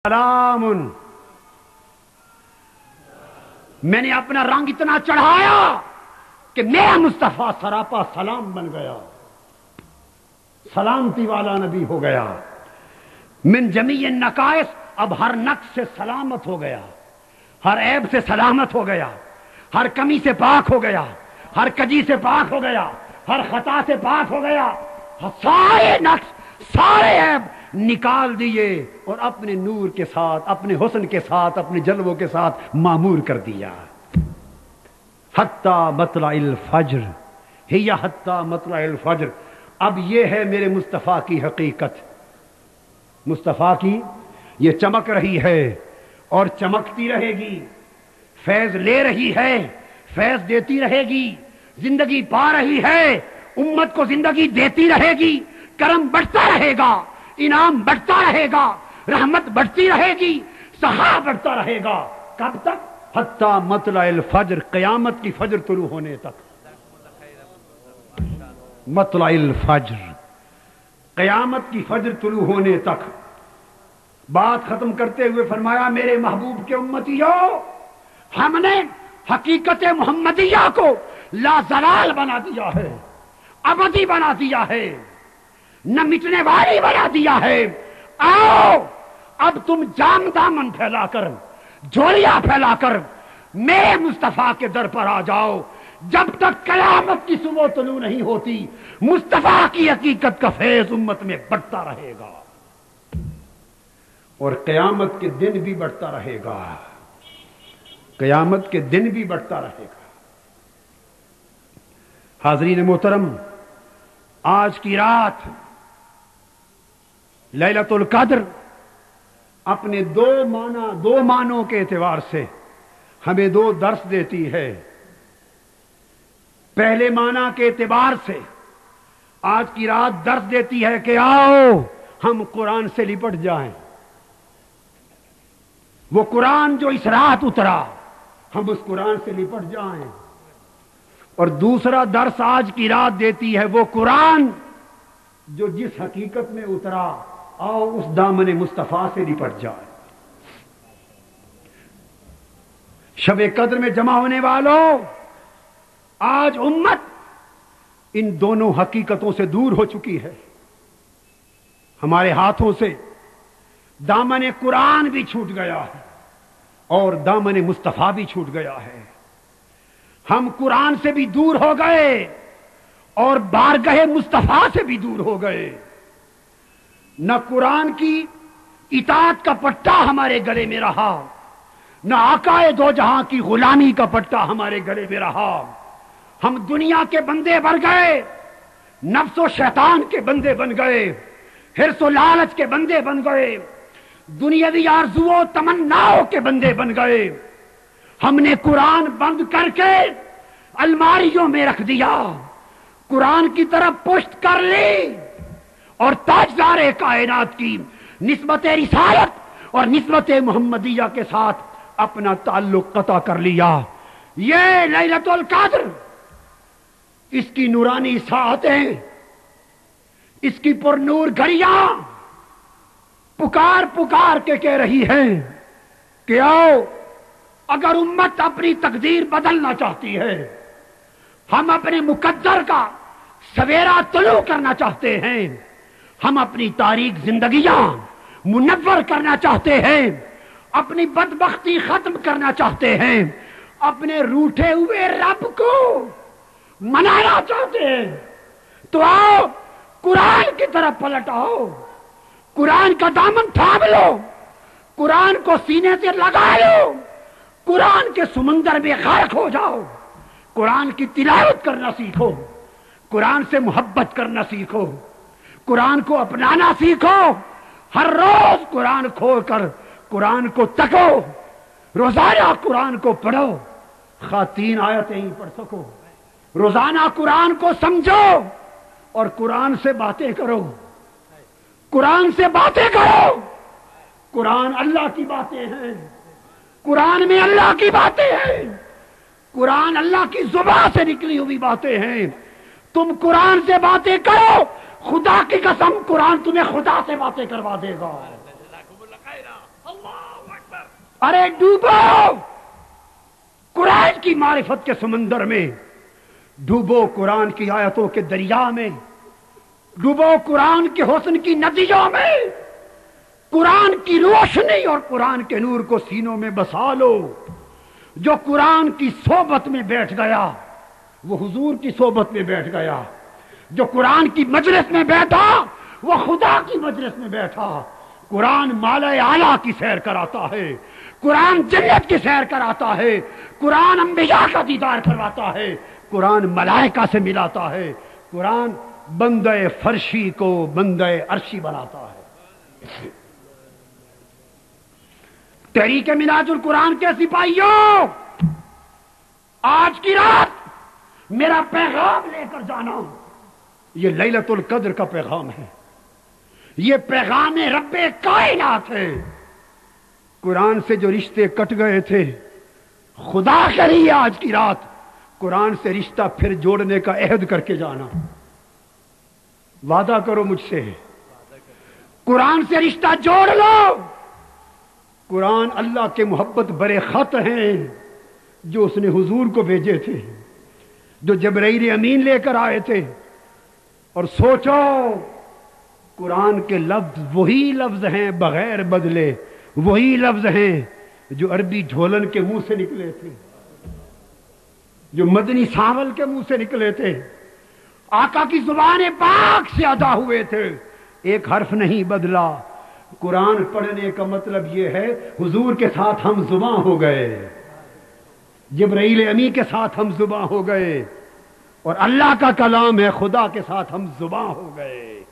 سلام، میں نے اپنا رنگ اتنا چڑھایا کہ میرا مصطفیٰ سراپا سلام بن گیا، سلامتی والا نبی ہو گیا۔ من جمیع النقائص، اب ہر نقص سے سلامت ہو گیا، ہر عیب سے سلامت ہو گیا، ہر کمی سے پاک ہو گیا، ہر کجی سے پاک ہو گیا، ہر خطا سے پاک ہو گیا، سارے نقص سارے عیب نکال دیے اور اپنے نور کے ساتھ، اپنے حسن کے ساتھ، اپنے جلووں کے ساتھ معمور کر دیا۔ حتی مطلع الفجر، ہی حتی مطلع الفجر، اب یہ ہے میرے مصطفیٰ کی حقیقت۔ مصطفیٰ کی یہ چمک رہی ہے اور چمکتی رہے گی، فیض لے رہی ہے، فیض دیتی رہے گی، زندگی پا رہی ہے، امت کو زندگی دیتی رہے گی، کرم بڑھتا رہے گا، انعام بڑھتا رہے گا، رحمت بڑھتی رہے گی، سخا بڑھتا رہے گا۔ کب تک؟ حتی مطلع الفجر، قیامت کی فجر طلوع ہونے تک۔ مطلع الفجر، قیامت کی فجر طلوع ہونے تک۔ بات ختم کرتے ہوئے فرمایا، میرے محبوب کے امتیوں، ہم نے حقیقت محمدیہ کو لازوال بنا دیا ہے، ابدی بنا دیا ہے، نہ مٹنے والی بنا دیا ہے۔ آؤ اب تم جام دامن پھیلا کر، جھولیاں پھیلا کر میرے مصطفیٰ کے در پر آ جاؤ۔ جب تک قیامت کی صبح طلوع نہیں ہوتی، مصطفیٰ کی حقیقت کا فیض امت میں بڑھتا رہے گا اور قیامت کے دن بھی بڑھتا رہے گا، قیامت کے دن بھی بڑھتا رہے گا۔ حاضرین محترم، آج کی رات لیلۃ القدر اپنے دو معنوں کے اعتبار سے ہمیں دو درس دیتی ہے۔ پہلے معنی کے اعتبار سے آج کی رات درس دیتی ہے کہ آؤ ہم قرآن سے لپٹ جائیں، وہ قرآن جو اس رات اترا ہم اس قرآن سے لپٹ جائیں۔ اور دوسرا درس آج کی رات دیتی ہے وہ قرآن جو جس حقیقت میں اترا، آؤ اس دامن مصطفیٰ سے لپٹ جائے۔ شب قدر میں جمع ہونے والوں، آج امت ان دونوں حقیقتوں سے دور ہو چکی ہے۔ ہمارے ہاتھوں سے دامن قرآن بھی چھوٹ گیا ہے اور دامن مصطفیٰ بھی چھوٹ گیا ہے۔ ہم قرآن سے بھی دور ہو گئے اور بارگاہ مصطفیٰ سے بھی دور ہو گئے۔ نہ قرآن کی اطاعت کا پٹا ہمارے گلے میں رہا، نہ آقا دو جہاں کی غلامی کا پٹا ہمارے گلے میں رہا۔ ہم دنیا کے بندے بن گئے، نفس و شیطان کے بندے بن گئے، حرص و لالچ کے بندے بن گئے، دنیاوی آرزو و تمناؤں کے بندے بن گئے۔ ہم نے قرآن بند کر کے الماریوں میں رکھ دیا، قرآن کی طرف پشت کر لی اور تاجدار کائنات کی نسبت رسالت اور نسبت محمدیہ کے ساتھ اپنا تعلق قطع کر لیا۔ یہ لیلۃ القدر، اس کی نورانی ساعتیں، اس کی پر نور گھڑیاں پکار پکار کے کہہ رہی ہیں کہ آؤ، اگر امت اپنی تقدیر بدلنا چاہتی ہے، ہم اپنے مقدر کا سویرا طلوع کرنا چاہتے ہیں، ہم اپنی تاریک زندگیاں منور کرنا چاہتے ہیں، اپنی بدبختی ختم کرنا چاہتے ہیں، اپنے روٹھے ہوئے رب کو منانا چاہتے ہیں، تو آؤ قرآن کی طرف پلٹ آؤ، قرآن کا دامن تھام لو، قرآن کو سینے سے لگا لو، قرآن کے سمندر میں غرق ہو جاؤ، قرآن کی تلاوت کرنا سیکھو، قرآن سے محبت کرنا سیکھو، قرآن کو اپنانا سیکھو، ہر روز قرآن کھول کر قرآن کو تکو، روزانہ قرآن کو پڑھو، خاتین آیتیں ہی پڑھ سکو، روزانہ قرآن کو سمجھو اور قرآن سے باتیں کرو، قرآن سے باتیں کرو۔ قرآن اللہ کی باتیں ہیں، قرآن میں اللہ کی باتیں ہیں، قرآن اللہ کی زبان سے نکلی ہوئی باتیں ہیں۔ تم قرآن سے باتیں کرو، خدا کی قسم قرآن تمہیں خدا سے باتیں کروا دے گا۔ ارے ڈوبو قرآن کی معرفت کے سمندر میں، ڈوبو قرآن کی آیتوں کے دریا میں، ڈوبو قرآن کے حسن کی ندیوں میں، قرآن کی روشنی اور قرآن کے نور کو سینوں میں بسا لو۔ جو قرآن کی صحبت میں بیٹھ گیا وہ حضور کی صحبت میں بیٹھ گیا، جو قرآن کی مجلس میں بیٹھا وہ خدا کی مجلس میں بیٹھا۔ قرآن مالا اعلیٰ کی سیر کراتا ہے، قرآن جنت کی سیر کراتا ہے، قرآن انبیاء کا دیدار کرواتا ہے، قرآن ملائکہ سے ملاتا ہے، قرآن بندہ فرشی کو بندہ عرشی بناتا ہے۔ تحریک منہاج القرآن کے سپاہیوں، آج کی رات میرا پیغام لے کر جانا۔ یہ لیلۃ القدر کا پیغام ہے، یہ پیغام رب کائنات ہے۔ قرآن سے جو رشتے کٹ گئے تھے، خدا کے لیے آج کی رات قرآن سے رشتہ پھر جوڑنے کا عہد کر کے جانا۔ وعدہ کرو مجھ سے، قرآن سے رشتہ جوڑ لو۔ قرآن اللہ کے محبت برے خط ہیں جو اس نے حضور کو بھیجے تھے، جو جبرائیل امین لے کر آئے تھے۔ اور سوچو، قرآن کے لفظ وہی لفظ ہیں بغیر بدلے، وہی لفظ ہیں جو عربی جھولن کے منہ سے نکلے تھے، جو مدنی ساول کے منہ سے نکلے تھے، آقا کی زبان پاک سے ادا ہوئے تھے، ایک حرف نہیں بدلا۔ قرآن پڑھنے کا مطلب یہ ہے حضور کے ساتھ ہم زباں ہو گئے، جبرائیل امی کے ساتھ ہم زباں ہو گئے، اور اللہ کا کلام ہے خدا کے ساتھ ہم زباں ہو گئے۔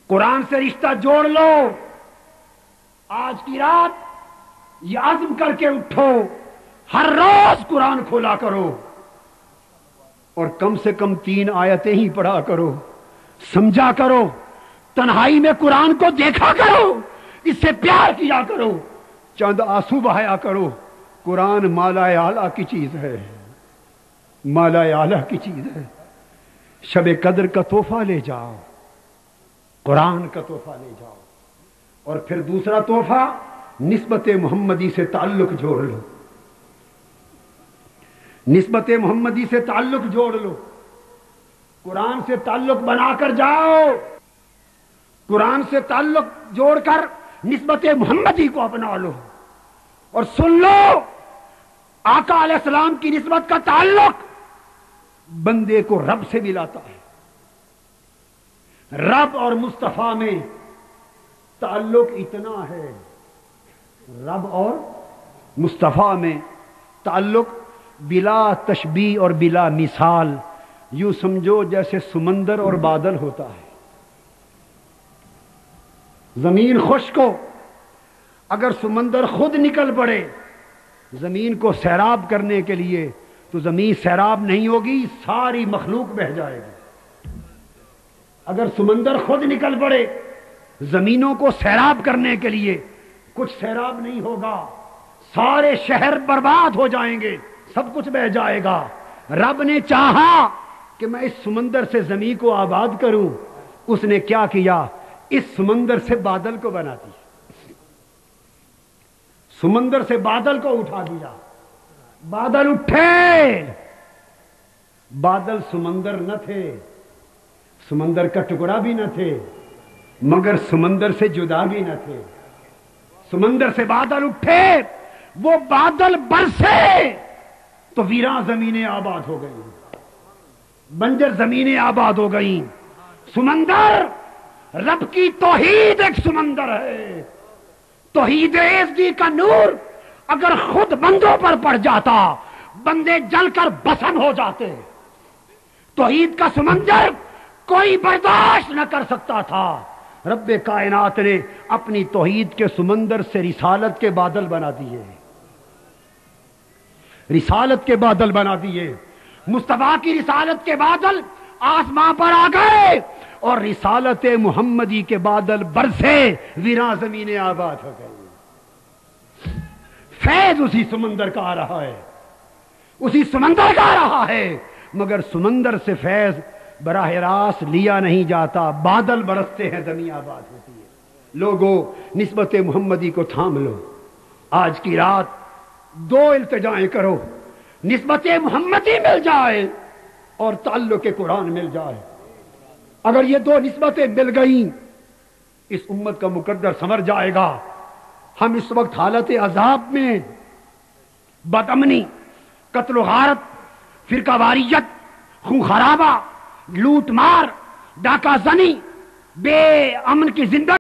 قرآن سے رشتہ جوڑ لو۔ آج کی رات یہ عزم کر کے اٹھو، ہر روز قرآن کھولا کرو، اور کم سے کم 3 آیتیں ہی پڑھا کرو، سمجھا کرو، تنہائی میں قرآن کو دیکھا کرو، اس سے پیار کیا کرو، چند آنسو بہایا کرو۔ قرآن مالا اعلیٰ کی چیز ہے، مالا اعلیٰ کی چیز ہے۔ شب قدر کا تحفہ لے جاؤ، قرآن کا تحفہ لے جاؤ، اور پھر دوسرا تحفہ نسبت محمدی سے تعلق جوڑ لو، نسبت محمدی سے تعلق جوڑ لو، قرآن سے تعلق بنا کر جاؤ، قرآن سے تعلق جوڑ کر نسبت محمدی کو اپنا لو، اور سن لو آقا علیہ السلام کی نسبت کا تعلق بندے کو رب سے ملاتا ہے۔ رب اور مصطفیٰ میں تعلق اتنا ہے، رب اور مصطفیٰ میں تعلق بلا تشبیہ اور بلا مثال، یوں سمجھو جیسے سمندر اور بادل ہوتا ہے۔ زمین خشک ہو، اگر سمندر خود نکل پڑے زمین کو سیراب کرنے کے لیے تو زمین سیراب نہیں ہوگی، ساری مخلوق بہہ جائے گی۔ اگر سمندر خود نکل پڑے زمینوں کو سیراب کرنے کے لیے کچھ سیراب نہیں ہوگا، سارے شہر برباد ہو جائیں گے، سب کچھ بہہ جائے گا۔ رب نے چاہا کہ میں اس سمندر سے زمین کو آباد کروں، اس نے کیا کیا؟ اس سمندر سے بادل کو بنا دیا، سمندر سے بادل کو اٹھا دیا۔ بادل اٹھے، بادل سمندر نہ تھے، سمندر کا ٹکڑا بھی نہ تھے، مگر سمندر سے جدا بھی نہ تھے۔ سمندر سے بادل اٹھے، وہ بادل برسے تو ویراں زمینیں آباد ہو گئیں، بنجر زمینیں آباد ہو گئیں۔ سمندر رب کی توحید ایک سمندر ہے، توحید ایزدی کا نور اگر خود بندوں پر پڑ جاتا بندے جل کر بسم ہو جاتے۔ توحید کا سمندر کوئی برداشت نہ کر سکتا تھا، رب کائنات نے اپنی توحید کے سمندر سے رسالت کے بادل بنا دیے، رسالت کے بادل بنا دیے۔ مصطفیٰ کی رسالت کے بادل آسمان پر آ گئے اور رسالت محمدی کے بادل برسے، ویراں زمینیں آباد ہو گئی۔ فیض اسی سمندر کا آ رہا ہے، اسی سمندر کا آ رہا ہے، مگر سمندر سے فیض براہ راست لیا نہیں جاتا، بادل برستے ہیں، زمین آباد ہوتی ہے۔ لوگوں نسبت محمدی کو تھام لو. آج کی رات دو التجائیں کرو، نسبت محمدی مل جائے اور تعلق قرآن مل جائے. اگر یہ دو نسبتیں مل گئیں اس امت کا مقدر سنور جائے گا. ہم اس وقت حالت عذاب میں، بدامنی، قتل و غارت، فرقہ واریت، خون خرابہ، لوٹ مار، ڈاکہ زنی، بے امن کی زندگی